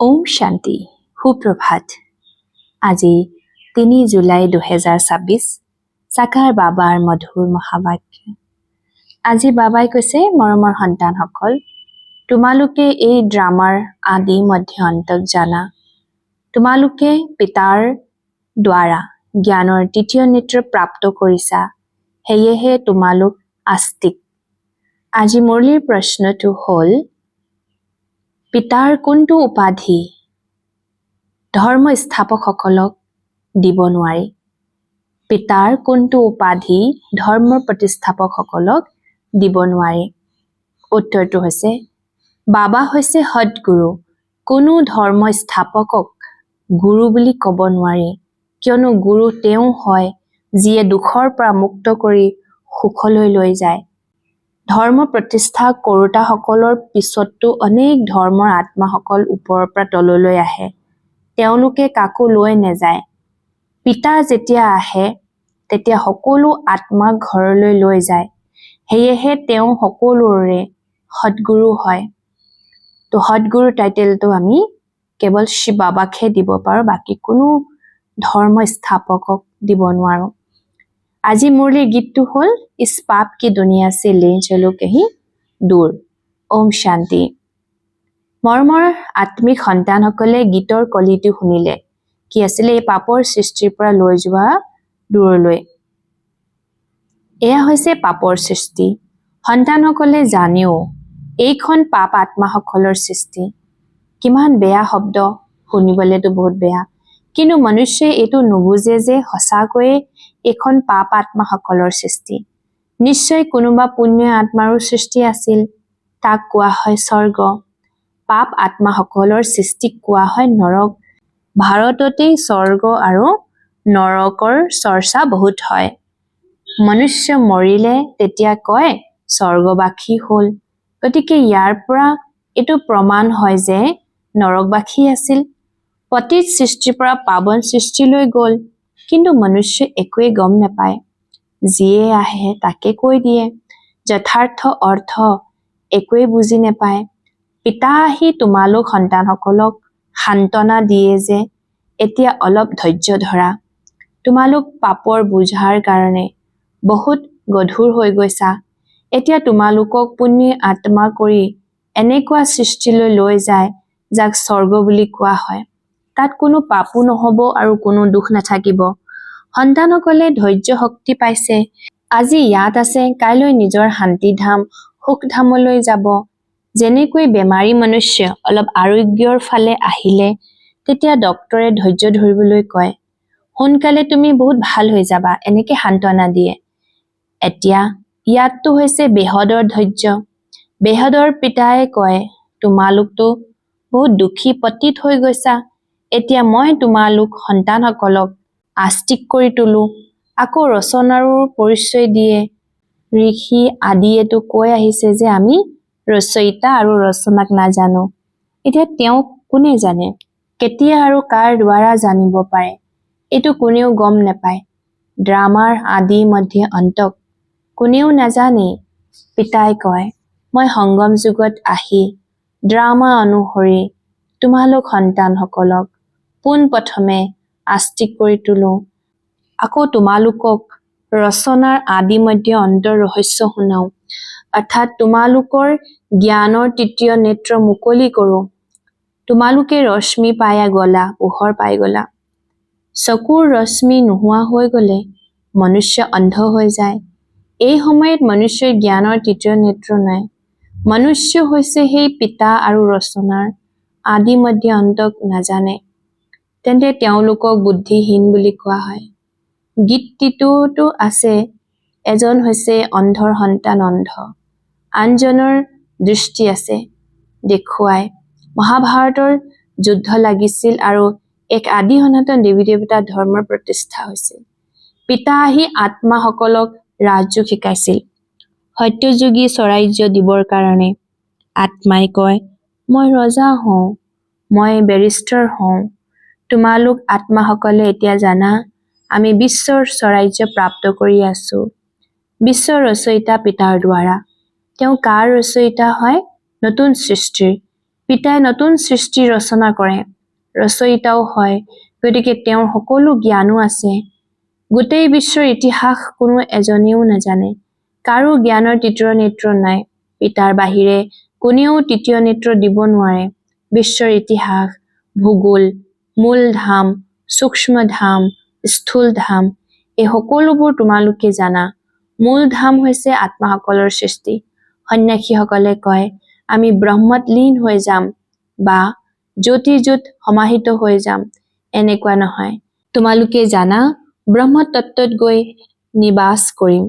ওম শান্তি সুপ্ৰভাত আজি ৩ জুলাই ২০২৬ সাকাৰ বাবাৰ মধুৰ মহাবাক্য আজি বাবাই কৈছে মৰমৰ সন্তানসকল তোমালোকে এই ড্ৰামাৰ আদি মধ্য অন্তক জানা তোমালোকে পিতাৰ দ্বাৰা জ্ঞানৰ তৃতীয় নেত্ৰ প্ৰাপ্ত কৰিছা সেয়েহে তোমালোক আস্তিক আজি মুৰলীৰ প্ৰশ্নটো হ'ল পিতাৰ কোনটো উপাধি ধৰ্ম স্থাপকসকলক দিব নোৱাৰি পিতাৰ কোনটো উপাধি ধৰ্ম প্ৰতিষ্ঠাপকসকলক দিব নোৱাৰি উত্তৰটো হৈছে বাবা হৈছে সৎগুৰু কোনো ধৰ্ম স্থাপকক গুৰু বুলি ক'ব নোৱাৰি কিয়নো গুৰু তেওঁ হয় যিয়ে দুখৰ পৰা মুক্ত কৰি সুখলৈ লৈ যায় ধৰ্ম প্ৰতিষ্ঠা কৰোতাসকলৰ পিছতো অনেক ধৰ্মৰ আত্মাসকল ওপৰৰ পৰা তললৈ আহে তেওঁলোকে কাকো লৈ নেযায় পিতা যেতিয়া আহে তেতিয়া সকলো আত্মাক ঘৰলৈ লৈ যায় সেয়েহে তেওঁ সকলোৰে সৎগুৰু হয় তো সৎগুৰু টাইটেলটো আমি কেৱল শিৱ বাবাকহে দিব পাৰো বাকি কোনো ধৰ্ম স্থাপকক দিব নোৱাৰো আজি মুৰলীৰ গীতটো হ'ল ইস পাপ কি দুনিয়া সে লে চলো কহি দূৰ ওম শান্তি মৰমৰ আত্মিক সন্তানসকলে গীতৰ কলিটো শুনিলে কি আছিল এই পাপৰ সৃষ্টিৰ পৰা লৈ যোৱা দূৰলৈ এয়া হৈছে পাপৰ সৃষ্টি সন্তানসকলে জানেও এইখন পাপ আত্মাসকলৰ সৃষ্টি কিমান বেয়া শব্দ শুনিবলেতো বহুত বেয়া কিন্তু মনুষ্যই এইটো নুবুজে যে সঁচাকৈয়ে এখন পাপ আত্মাসকলৰ সৃষ্টি নিশ্চয় কোনোবা পুণ্য আত্মাৰো সৃষ্টি আছিল তাক কোৱা হয় স্বৰ্গ পাপ আত্মাসকলৰ সৃষ্টিক কোৱা হয় নৰক ভাৰততেই স্বৰ্গ আৰু নৰকৰ চৰ্চা বহুত হয় মনুষ্য মৰিলে তেতিয়া কয় স্বৰ্গবাসী হ'ল গতিকে ইয়াৰ পৰা এইটো প্ৰমাণ হয় যে নৰকবাসী আছিল পতিত সৃষ্টিৰ পৰা পাৱন সৃষ্টিলৈ গ'ল কিন্তু মনুষ্য একোৱে গম নাপায় যিয়ে আহে তাকে কৈ দিয়ে যথাৰ্থ অৰ্থ একোৱে বুজি নাপায় পিতা আহি তোমালোক সন্তানসকলক সান্তনা দিয়ে যে এতিয়া অলপ ধৈৰ্য ধৰা তোমালোক পাপৰ বুঝাৰ কাৰণে বহুত গধুৰ হৈ গৈছা এতিয়া তোমালোকক পুণ্য আত্মা কৰি এনেকুৱা সৃষ্টিলৈ লৈ যায় যাক স্বৰ্গ বুলি কোৱা হয় তাত কোনো পাপো নহব আৰু কোনো দুখ নাথাকিব সন্তানসকলে ধৈৰ্য শক্তি পাইছে আজি ইয়াত আছে কাইলৈ নিজৰ শান্তিধাম সুখধামলৈ যাব যেনেকৈ বেমাৰী মনুষ্য অলপ আৰোগ্যৰ ফালে আহিলে তেতিয়া ডক্টৰে ধৈৰ্য ধৰিবলৈ কয় সোনকালে তুমি বহুত ভাল হৈ যাবা এনেকৈ সান্তনা দিয়ে এতিয়া ইয়াতটো হৈছে বেহদৰ ধৈৰ্য বেহদৰ পিতাই কয় তোমালোকতো বহুত দুখী পতিত হৈ গৈছা এতিয়া মই তোমালোক সন্তানসকলক আস্তিক কৰি তোলো আকৌ ৰচনাৰো পৰিচয় দিয়ে ঋষি আদিয়েতো কৈ আহিছে যে আমি ৰচয়িতা আৰু ৰচনাক নাজানো এতিয়া তেওঁ কোনে জানে কেতিয়া আৰু কাৰ দ্বাৰা জানিব পাৰে এইটো কোনেও গম নাপায় ড্ৰামাৰ আদি মধ্যে অন্তক কোনেও নাজানে পিতাই কয় মই সংগম যুগত আহি ড্ৰামা অনুসৰি তোমালোক সন্তানসকলক পোন প্ৰথমে আস্তিক কৰি তোলো আকৌ তোমালোকক ৰচনাৰ আদি মধ্যে অন্তৰ ৰহস্য শুনাও অৰ্থাৎ তোমালোকৰ জ্ঞানৰ তৃতীয় নেত্ৰ মুকলি কৰো তোমালোকে ৰশ্মি পায়া গলা পোহৰ পাই গলা চকুৰ ৰশ্মি নোহোৱা হৈ গলে মনুষ্য অন্ধ হৈ যায় এই সময়ত মনুষ্যৰ জ্ঞানৰ তৃতীয় নেত্ৰ নাই মনুষ্য হৈছে সেই পিতা আৰু ৰচনাৰ আদি মধ্যে অন্তক নাজানে তেন্তে তেওঁলোকক বুদ্ধিহীন বুলি কোৱা হয় গীতটিতো আছে এজন হৈছে অন্ধৰ সন্তান অন্ধ আনজনৰ দৃষ্টি আছে দেখুৱাই মহাভাৰতৰ যুদ্ধ লাগিছিল আৰু এক আদি সনাতন দেৱী দেৱতা ধৰ্মৰ প্ৰতিষ্ঠা হৈছিল পিতা আহি আত্মাসকলক ৰাজযোগ শিকাইছিল সত্যযুগী স্বৰাজ্য দিবৰ কাৰণে আত্মাই কয় মই ৰজা হওঁ মই বেৰিষ্টাৰ হওঁ তোমালোক আত্মাসকলে এতিয়া জানা আমি বিশ্বৰ স্বৰাজ্য প্ৰাপ্ত কৰি আছো বিশ্বৰ ৰচয়িতা পিতাৰ দ্বাৰা তেওঁ কাৰ ৰচয়িতা হয় নতুন সৃষ্টিৰ পিতাই নতুন সৃষ্টি ৰচনা কৰে, ৰচয়িতাও হয়, গতিকে তেওঁৰ সকলো জ্ঞানো আছে। গোটেই বিশ্বৰ ইতিহাস কোনো এজনেও নাজানে, কাৰো জ্ঞানৰ তৃতীয় নেত্ৰ নাই। পিতাৰ বাহিৰে কোনেও তৃতীয় নেত্ৰ দিব নোৱাৰে। বিশ্বৰ ইতিহাস, ভূগোল, মূলধাম, সূক্ষ্মধাম, স্থূলধাম এই সকলোবোৰ তোমালোকে জানা। মূলধাম হৈছে আত্মাসকলৰ সৃষ্টি। সন্ন্যাসীসকলে কয় আমি ব্ৰহ্মত লীন হৈ যাম বা জ্যোতিৰ্যুত সমাহিত হৈ যাম, এনেকুৱা নহয়। তোমালোকে জানা ব্ৰহ্মতত্ত্বত গৈ নিবাস কৰিম।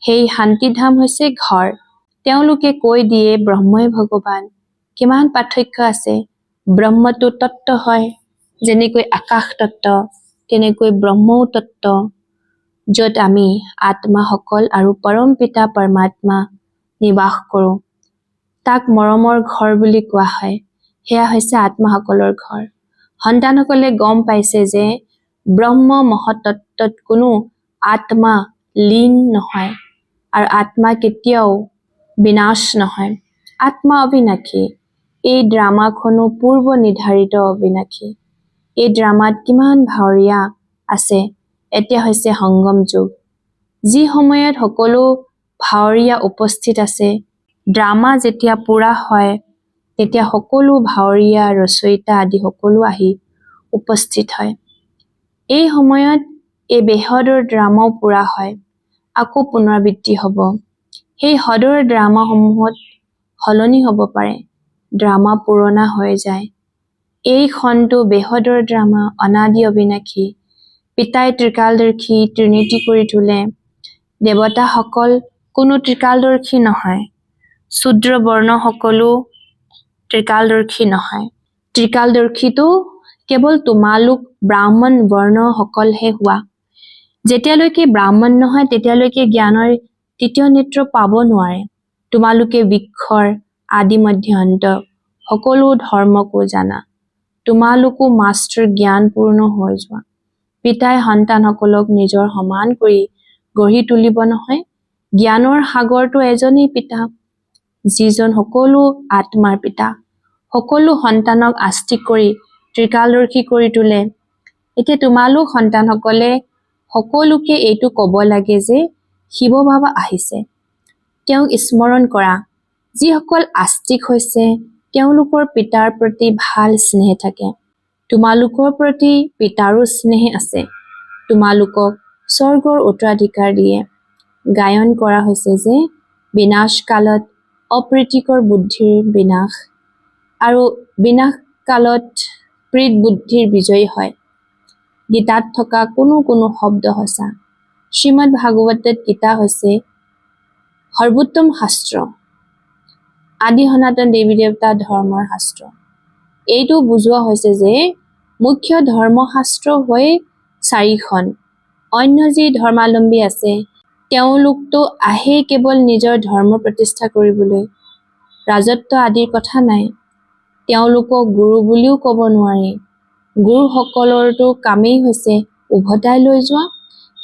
সেই শান্তিধাম হৈছে ঘৰ। তেওঁলোকে কৈ দিয়ে ব্ৰহ্মই ভগৱান। কিমান পাৰ্থক্য আছে। ব্ৰহ্মটো তত্ত্ব হয়, যেনেকৈ আকাশ তত্ত্ব, তেনেকৈ ব্ৰহ্মও তত্ত্ব, য'ত আমি আত্মাসকল আৰু পৰম পিতা পৰমাত্মা নিবাস কৰোঁ। তাক মৰমৰ ঘৰ বুলি কোৱা হয়। সেয়া হৈছে আত্মাসকলৰ ঘৰ। সন্তানসকলে গম পাইছে যে ব্ৰহ্ম মহতত্ত্বত কোনো আত্মা লীন নহয় আৰু আত্মা কেতিয়াও বিনাশ নহয়। আত্মা অবিনাশী। এই ড্ৰামাখনো পূৰ্ব নিৰ্ধাৰিত অবিনাশী। এই ড্ৰামাত কিমান ভাৱৰীয়া আছে। এতিয়া হৈছে সংগম যুগ, যি সময়ত সকলো ভাৱৰীয়া উপস্থিত আছে। ড্ৰামা যেতিয়া পূৰা হয়, তেতিয়া সকলো ভাৱৰীয়া ৰচয়িতা আদি সকলো আহি উপস্থিত হয়। এই সময়ত এই বেহদৰ ড্ৰামাও পূৰা হয়, আকৌ পুনৰাবৃত্তি হ'ব। সেই হদৰ ড্ৰামাসমূহত সলনি হ'ব পাৰে, ড্ৰামা পুৰণা হৈ যায়। এই ক্ষণটো বেহদৰ ড্ৰামা, অনাদি অবিনাশী। পিতাই ত্ৰিকালদৰ্শী, ত্ৰিনীতি কৰি তোলে। দেৱতাসকল কোনো ত্ৰিকালদৰ্শী নহয়, শূদ্ৰ বৰ্ণ সকলো ত্ৰিকালদৰ্শী নহয়। ত্ৰিকালদৰ্শীটো কেৱল তোমালোক ব্ৰাহ্মণ বৰ্ণ সকলহে হোৱা। যেতিয়ালৈকে ব্ৰাহ্মণ নহয় তেতিয়ালৈকে জ্ঞানৰ তৃতীয় নেত্ৰ পাব নোৱাৰে। তোমালোকে বৃক্ষৰ আদি মধ্য অন্ত সকলো ধৰ্মকো জানা। তোমালোকো মাষ্টৰ জ্ঞানপূৰ্ণ হৈ যোৱা। পিতাই সন্তানসকলক নিজৰ সমান কৰি গঢ়ি তুলিব নহয়। জ্ঞানৰ সাগৰটো এজনেই পিতা, যিজন সকলো আত্মাৰ পিতা। সকলো সন্তানক আস্তিক কৰি ত্ৰিকালদৰ্শী কৰি তোলে। এতিয়া তোমালোক সন্তানসকলে সকলোকে এইটো ক'ব লাগে যে শিৱ বাবা আহিছে, তেওঁক স্মৰণ কৰা। যিসকল আস্তিক হৈছে তেওঁলোকৰ পিতাৰ প্ৰতি ভাল স্নেহ থাকে। তোমালোকৰ প্ৰতি পিতাৰো স্নেহ আছে। তোমালোকক স্বৰ্গৰ উত্তৰাধিকাৰ দিয়ে। গায়ন কৰা হৈছে যে বিনাশ কালত অপ্ৰীতিকৰ বুদ্ধিৰ বিনাশ আৰু বিনাশ কালত প্ৰীত বুদ্ধিৰ বিজয় হয়। গীতাত থকা কোনো কোনো শব্দ সঁচা। শ্ৰীমদ ভাগৱতত গীতা হৈছে সৰ্বোত্তম শাস্ত্ৰ, আদি সনাতন দেৱী দেৱতা ধৰ্মৰ শাস্ত্ৰ। এইটো বুজোৱা হৈছে যে মুখ্য ধৰ্মশাস্ত্ৰ হৈ 4খন। অন্য যি ধৰ্মাৱলম্বী আছে তেওঁলোকতো আহে কেৱল নিজৰ ধৰ্ম প্ৰতিষ্ঠা কৰিবলৈ। ৰাজত্ব আদিৰ কথা নাই। তেওঁলোকক গুৰু বুলিও ক'ব নোৱাৰি। গুৰুসকলৰতো কামেই হৈছে উভতাই লৈ যোৱা।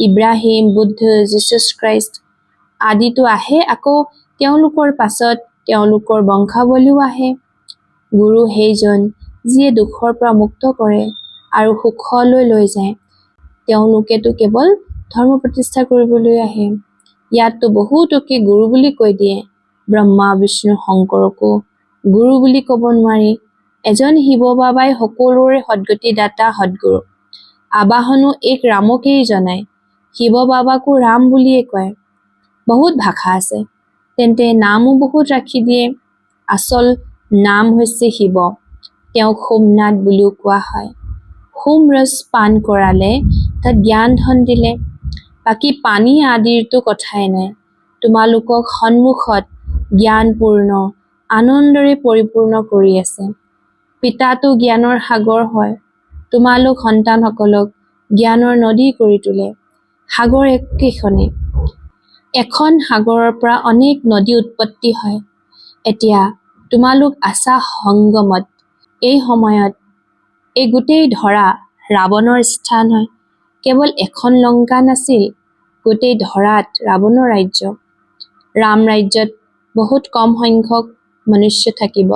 ইব্ৰাহিম, বুদ্ধ, যীশুখ্ৰীষ্ট আদিতো আহে, আকৌ তেওঁলোকৰ পাছত তেওঁলোকৰ বংশাৱলীও আহে। গুৰু সেইজন যিয়ে দুখৰ পৰা মুক্ত কৰে আৰু সুখলৈ লৈ যায়। তেওঁলোকেতো কেৱল ধৰ্ম প্ৰতিষ্ঠা কৰিবলৈ আহে। ইয়াততো বহুতকে গুৰু বুলি কৈ দিয়ে। ব্ৰহ্মা, বিষ্ণু, শংকৰকো গুৰু বুলি ক'ব নোৱাৰি। এজন শিৱ বাবাই সকলোৰে সদ্গতি দাতা সদ্গুৰু। আবাহনো এক ৰামকেই জনায়। শিৱ বাবাকো ৰাম বুলিয়ে কয়। বহুত ভাষা আছে, তেন্তে নামো বহুত ৰাখি দিয়ে। আচল নাম হৈছে শিৱ। তেওঁক সোমনাথ বুলিও কোৱা হয়। সোম ৰস পান কৰালে, তাত জ্ঞান ধন দিলে। বাকী পানী আদিৰতো কথাই নাই। তোমালোকক সন্মুখত জ্ঞানপূৰ্ণ আনন্দৰে পৰিপূৰ্ণ কৰি আছে। পিতাটো জ্ঞানৰ সাগৰ হয়। তোমালোক সন্তানসকলক জ্ঞানৰ নদী কৰি তোলে। সাগৰ একেখনেই। এখন সাগৰৰ পৰা অনেক নদী উৎপত্তি হয়। এতিয়া তোমালোক আছা সংগমত। এই সময়ত এই গোটেই ধৰা ৰাৱণৰ স্থান হয়। কেৱল এখন লংকা নাছিল, গোটেই ধৰাত ৰাৱণৰ ৰাজ্য। ৰাম ৰাজ্যত বহুত কম সংখ্যক মনুষ্য থাকিব।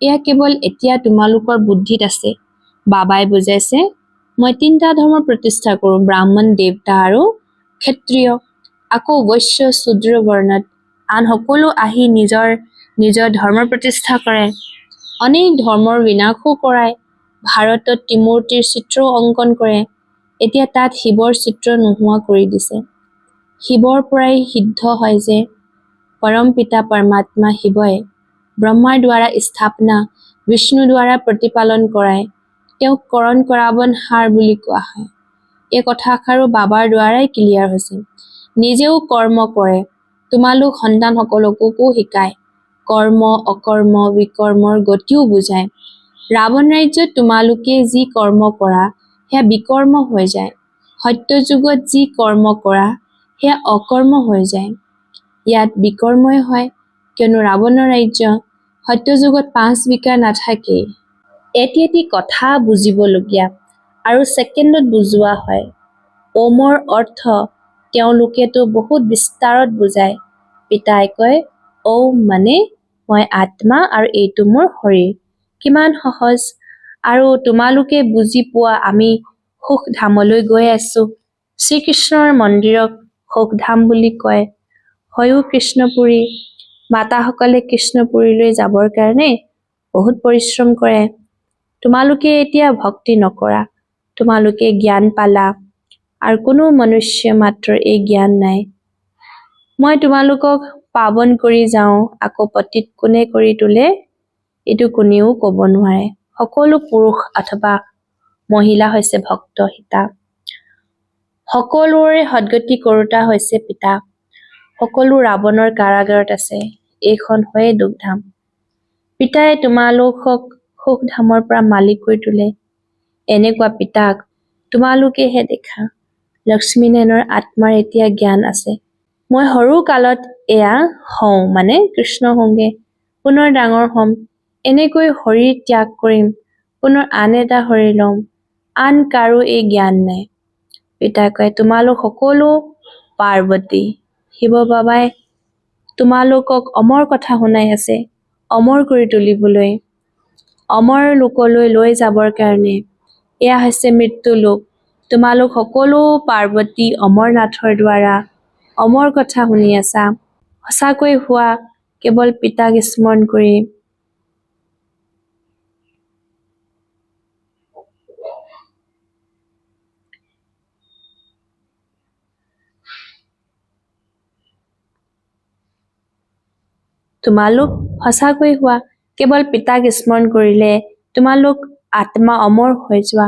এয়া কেৱল এতিয়া তোমালোকৰ বুদ্ধিত আছে। বাবাই বুজাইছে, মই 3টা ধৰ্ম প্ৰতিষ্ঠা কৰোঁ, ব্ৰাহ্মণ, দেৱতা আৰু ক্ষত্ৰিয়। আকৌ বৈশ্য, শূদ্ৰ বৰ্ণত আন সকলো আহি নিজৰ নিজৰ ধৰ্ম প্ৰতিষ্ঠা কৰে। অনেক ধৰ্মৰ বিনাশো কৰায়। ভাৰতত ত্ৰিমূৰ্তিৰ চিত্ৰও অংকন কৰে। এতিয়া তাত শিৱৰ চিত্ৰ নোহোৱা কৰি দিছে। শিৱৰ পৰাই সিদ্ধ হয় যে পৰম পিতা পৰমাত্মা শিৱই ব্ৰহ্মাৰ দ্বাৰা স্থাপনা, বিষ্ণু দ্বাৰা প্ৰতিপালন কৰায়। তেওঁক কৰণ কৰাবনহাৰ বুলি কোৱা হয়। এই কথাষাৰো বাবাৰ দ্বাৰাই ক্লিয়াৰ হৈছে। নিজেও কৰ্ম কৰে, তোমালোক সন্তানসকলকো শিকায়। কৰ্ম, অকৰ্ম, বিকৰ্মৰ গতিও বুজায়। ৰাৱণ ৰাজ্যত তোমালোকে যি কৰ্ম কৰা সেয়া বিকৰ্ম হৈ যায়। সত্য যুগত যি কৰ্ম কৰা সেয়া অকৰ্ম হৈ যায়। ইয়াত বিকৰ্মই হয়, কিয়নো ৰাৱণৰ ৰাজ্য সত্য যুগত 5 বিকাৰ নাথাকেই। এটি কথা বুজিবলগীয়া আৰু ছেকেণ্ডত বুজোৱা হয়। ওমৰ অৰ্থ তেওঁলোকেতো বহুত বিস্তাৰত বুজায়। পিতাই কয়, ঔম মানে মই আত্মা আৰু এইটো মোৰ শৰীৰ। কিমান সহজ। আৰু তোমালোকে বুজি পোৱা আমি সুখধামলৈ গৈ আছো। শ্ৰীকৃষ্ণৰ মন্দিৰক সুখধাম বুলি কয়। হয়ো কৃষ্ণপুৰী। মাতাসকলে কৃষ্ণপুৰীলৈ যাবৰ কাৰণে বহুত পৰিশ্ৰম কৰে। তোমালোকে এতিয়া ভক্তি নকৰা, তোমালোকে জ্ঞান পালা, আৰু কোনো মনুষ্য মাত্ৰ এই জ্ঞান নাই। মই তোমালোকক পাৱন কৰি যাওঁ, আকৌ পতিত কোনে কৰি তোলে এইটো কোনেও ক'ব নোৱাৰে। সকলো পুৰুষ অথবা মহিলা হৈছে ভক্ত হিতা। সকলোৰে সদ্গতি কৰোতা হৈছে পিতা। সকলো ৰাৱণৰ কাৰাগাৰত আছে। এইখন হয়ে দুখধাম। পিতাই তোমালোকক সুখধামৰ পৰা মালিক কৰি তোলে। এনেকুৱা পিতাক তোমালোকেহে দেখা। লক্ষ্মীনাৰায়ণৰ আত্মাৰ এতিয়া জ্ঞান আছে। মই সৰু কালত এয়া হওঁ মানে কৃষ্ণ হওঁগে, পুনৰ ডাঙৰ হ'ম, এনেকৈ শৰীৰ ত্যাগ কৰিম, পুনৰ আন এটা শৰীৰ ল'ম। আন কাৰো এই জ্ঞান নাই। পিতাই কয়, তোমালোক সকলো পাৰ্বতী। শিৱ বাবাই তোমালোকক অমৰ কথা শুনাই আছে, অমৰ কৰি তুলিবলৈ, অমৰ লোকলৈ লৈ যাবৰ কাৰণে। এয়া হৈছে মৃত্যু লোক। তোমালোক সকলো পাৰ্বতী অমৰনাথৰ দ্বাৰা অমৰ কথা শুনি আছা। সঁচাকৈ হোৱা, কেৱল পিতাক স্মৰণ কৰি। তোমালোক সঁচাকৈ হোৱা, কেৱল পিতাক স্মৰণ কৰিলে তোমালোক আত্মা অমৰ হৈ যোৱা,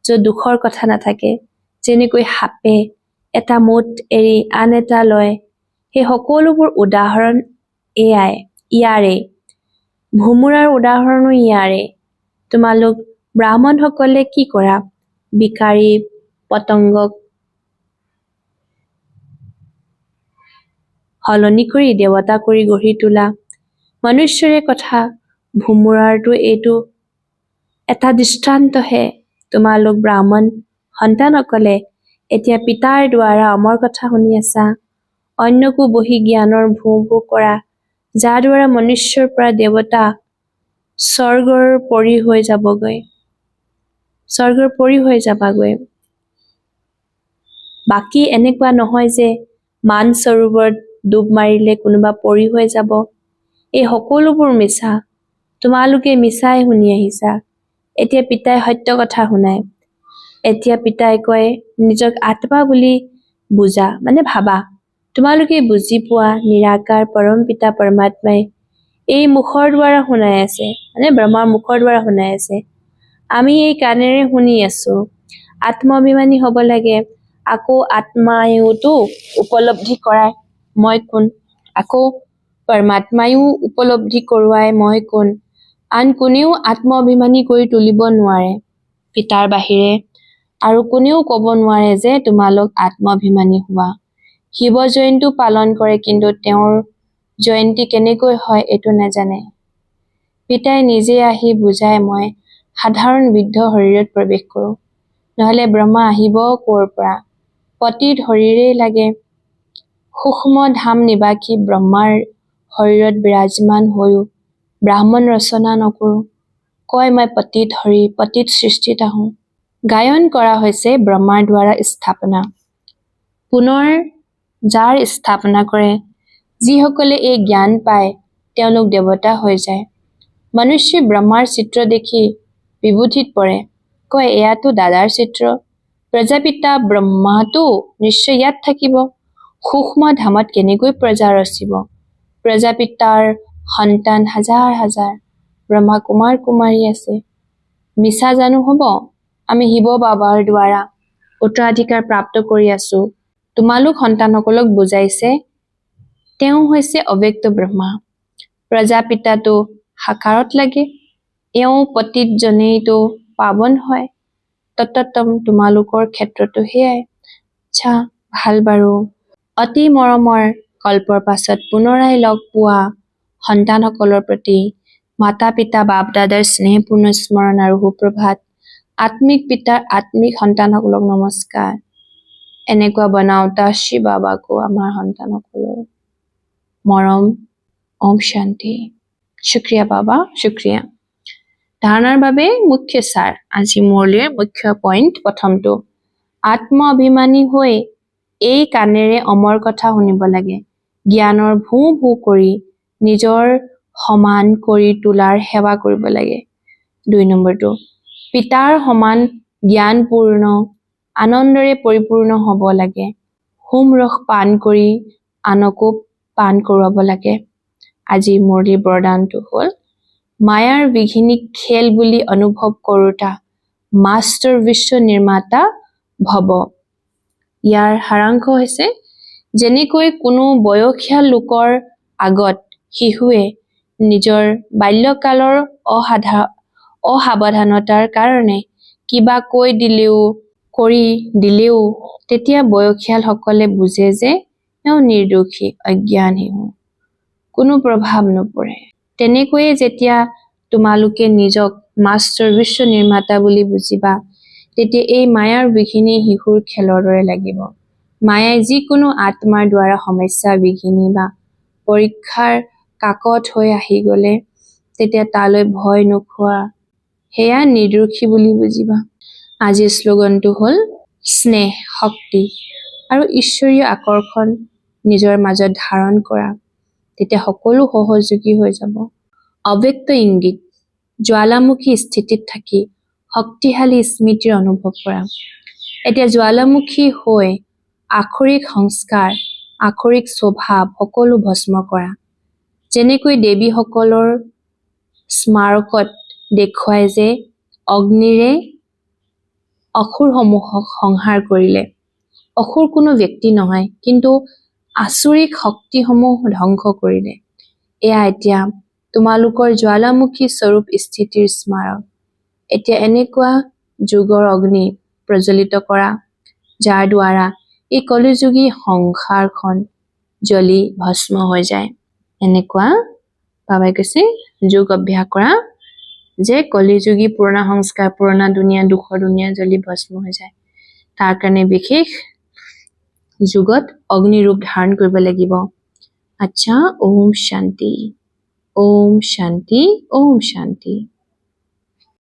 য'ত দুখৰ কথা নাথাকে। যেনেকৈ সাপে এটা মুঠ এৰি আন এটা লয়, সেই সকলোবোৰ উদাহৰণ ইয়াৰে। ভোমোৰাৰ উদাহৰণো ইয়াৰে। তোমালোক ব্ৰাহ্মণসকলে কি কৰা? বিকাৰী পতংগক সলনি কৰি দেৱতা কৰি গঢ়ি তোলা। মনুষ্যৰে কথা, ভোমোৰাৰটো এইটো এটা দৃষ্টান্তহে। তোমালোক ব্ৰাহ্মণ সন্তানসকলে এতিয়া পিতাৰ দ্বাৰা অমৰ কথা শুনি আছা। অন্যকো বহি জ্ঞানৰ ভোঁ কৰা, যাৰ দ্বাৰা মনুষ্যৰ পৰা দেৱতা স্বৰ্গৰ পৰি হৈ যাবাগৈ। বাকী এনেকুৱা নহয় যে মান সৰোবৰত ডুব মাৰিলে কোনোবা পৰি হৈ যাব। এই সকলোবোৰ মিছা। তোমালোকে মিছাই শুনি আহিছা। এতিয়া পিতাই সত্য কথা শুনায়। এতিয়া পিতাই কয়, নিজক আত্মা বুলি বুজা, মানে ভাবা। তোমালোকে বুজি পোৱা নিৰাকাৰ পৰম পিতা পৰমাত্মাই এই মুখৰ দ্বাৰা শুনাই আছে, মানে ব্ৰহ্মাৰ মুখৰ দ্বাৰা শুনাই আছে। আমি এই কাণেৰে শুনি আছো। আত্মাভিমানী হ'ব লাগে। আকৌ আত্মায়েওতো উপলব্ধি কৰায় মই কোন। আকৌ পৰমাত্মায়ো উপলব্ধি কৰোৱাই মই কোন। আন কোনেও আত্মাভিমানী কৰি তুলিব নোৱাৰে। পিতাৰ বাহিৰে আৰু কোনেও ক'ব নোৱাৰে যে তোমালোক আত্মাভিমানী হোৱা। শিৱ জয়ন্তী পালন কৰে, কিন্তু তেওঁৰ জয়ন্তী কেনেকৈ হয় এইটো নাজানে। পিতাই নিজে আহি বুজায়, মই সাধাৰণ বৃদ্ধ শৰীৰত প্ৰৱেশ কৰোঁ, নহলে ব্ৰহ্মা আহিব ক'ৰ পৰা। পতিত শৰীৰেই লাগে। সূক্ষ্ম ধাম নিবাসী ব্ৰহ্মাৰ শৰীৰত বিৰাজমান হৈও ব্ৰাহ্মণ ৰচনা নকৰোঁ, কয় মই পতিত হৰি পতিত সৃষ্টিত আহোঁ। গায়ন কৰা হৈছে ব্ৰহ্মাৰ দ্বাৰা স্থাপনা। পুনৰ যাৰ স্থাপনা কৰে, যিসকলে এই জ্ঞান পায় তেওঁলোক দেৱতা হৈ যায়। মনুষ্যই ব্ৰহ্মাৰ চিত্ৰ দেখি বিভূতিত পৰে, কয় এয়াতো দাদাৰ চিত্ৰ, প্ৰজাপিতা ব্ৰহ্মাটো নিশ্চয় ইয়াত থাকিব, সূক্ষ্ম ধামত কেনেকৈ প্ৰজা ৰচিব। প্ৰজাপিতাৰ সন্তান হাজাৰ হাজাৰ, ব্ৰহ্মা কুমাৰ কুমাৰী আছে, মিছা জানো হব, আমি শিৱ বাবাৰ দ্বাৰা উত্তৰাধিকাৰ প্ৰাপ্ত কৰি আছো। তোমালোক সন্তানসকলক বুজাইছে তেওঁ হৈছে অব্যক্ত ব্ৰহ্মা। প্ৰজাপিতাটো সাকাৰত লাগে, এওঁ পতিত জনেইতো পাৱন হয়, তততম তোমালোকৰ ক্ষেত্ৰতো সেয়াই। আচ্ছা, ভাল বাৰু। অতি মৰমৰ কল্পৰ পাছত পুনৰাই লগ পোৱা সন্তানসকলৰ প্ৰতি মাতা পিতা বাপ দাদাৰ স্নেহপূৰ্ণ স্মৰণ আৰু সুপ্ৰভাত। আত্মিক পিতাৰ আত্মিক সন্তানসকলক নমস্কাৰ। এনেকুৱা বনাওতা শিৱ বাবাকো আমাৰ সন্তানসকলৰ মৰম, ওম শান্তি। শুক্ৰিয়া বাবা, শুক্ৰিয়া। ধাৰণাৰ বাবে মুখ্য সাৰ, আজি মুৰলীৰ মুখ্য পইণ্ট প্ৰথমটো, আত্ম অভিমানী হৈ এই কাণেৰে অমৰ কথা শুনিব লাগে, জ্ঞানৰ ভূ ভূ কৰি নিজৰ সমান কৰি তোলাৰ সেৱা কৰিব লাগে। 2 নম্বৰটো, পিতাৰ সমান জ্ঞানপূৰ্ণ আনন্দৰে পৰিপূৰ্ণ হ'ব লাগে, হোম ৰস পান কৰি আনকো পান কৰোৱাব লাগে। আজি মুৰলীৰ বৰদানটো হ'ল মায়াৰ বিঘিনিক খেল বুলি অনুভৱ কৰোঁতা মাষ্টাৰ বিশ্ব নিৰ্মাতা ভৱ। ইয়াৰ সাৰাংশ হৈছে যেনেকৈ কোনো বয়সীয়াল লোকৰ আগত শিশুৱে নিজৰ বাল্যকালৰ অসাৱধানতাৰ কাৰণে কিবা কৈ দিলেও কৰি দিলেও তেতিয়া বয়সীয়ালসকলে বুজে যে এওঁ নিৰ্দোষী, অজ্ঞান শিশু, কোনো প্ৰভাৱ নপৰে। তেনেকৈয়ে যেতিয়া তোমালোকে নিজক মাষ্টাৰ বিশ্ব নিৰ্মাতা বুলি বুজিবা, তেতিয়া এই মায়াৰ বিঘিনি শিশুৰ খেলৰ দৰে লাগিব। মায়াই যিকোনো আত্মাৰ দ্বাৰা সমস্যা বিঘিনি বা পৰীক্ষাৰ কাকত হৈ আহি গলে তেতিয়া তালৈ ভয় নোখোৱা, সেয়া নিৰ্দোষী বুলি বুজিবা। আজিৰ শ্লোগানটো হ'ল স্নেহ, শক্তি আৰু ঈশ্বৰীয় আকৰ্ষণ নিজৰ মাজত ধাৰণ কৰা, তেতিয়া সকলো সহযোগী হৈ যাব। অব্যক্ত ইংগিত, জ্বালামুখী স্থিতিত থাকি শক্তিশালী স্মৃতিৰ অনুভৱ কৰা। এতিয়া জ্বালামুখী হৈ আখৰিক সংস্কাৰ, আখৰিক স্বভাৱ সকলো ভস্ম কৰা। যেনেকৈ দেৱীসকলৰ স্মাৰকত দেখুৱাই যে অগ্নিৰে অসুৰসমূহক সংহাৰ কৰিলে। অসুৰ কোনো ব্যক্তি নহয়, কিন্তু আচুৰিক শক্তিসমূহ ধ্বংস কৰিলে। এয়া এতিয়া তোমালোকৰ জ্বালামুখী স্বৰূপ স্থিতিৰ স্মাৰক। এতিয়া এনেকুৱা যুগৰ অগ্নি প্ৰজ্বলিত কৰা, যাৰ দ্বাৰা এই কলিযুগী সংসাৰখন জ্বলি ভস্ম হৈ যায়। এনেকুৱা বাবাই কৈছে যোগ অভ্যাস কৰা, যে কলিযুগী পুৰণা সংস্কাৰ, পুৰণা দুনিয়া, দুখৰ দুনিয়া জ্বলি ভস্ম হৈ যায়। তাৰ কাৰণে বিশেষ যুগত অগ্নি ৰূপ ধাৰণ কৰিব লাগিব। আচ্ছা, ওম শান্তি, ওম শান্তি, ওম শান্তি।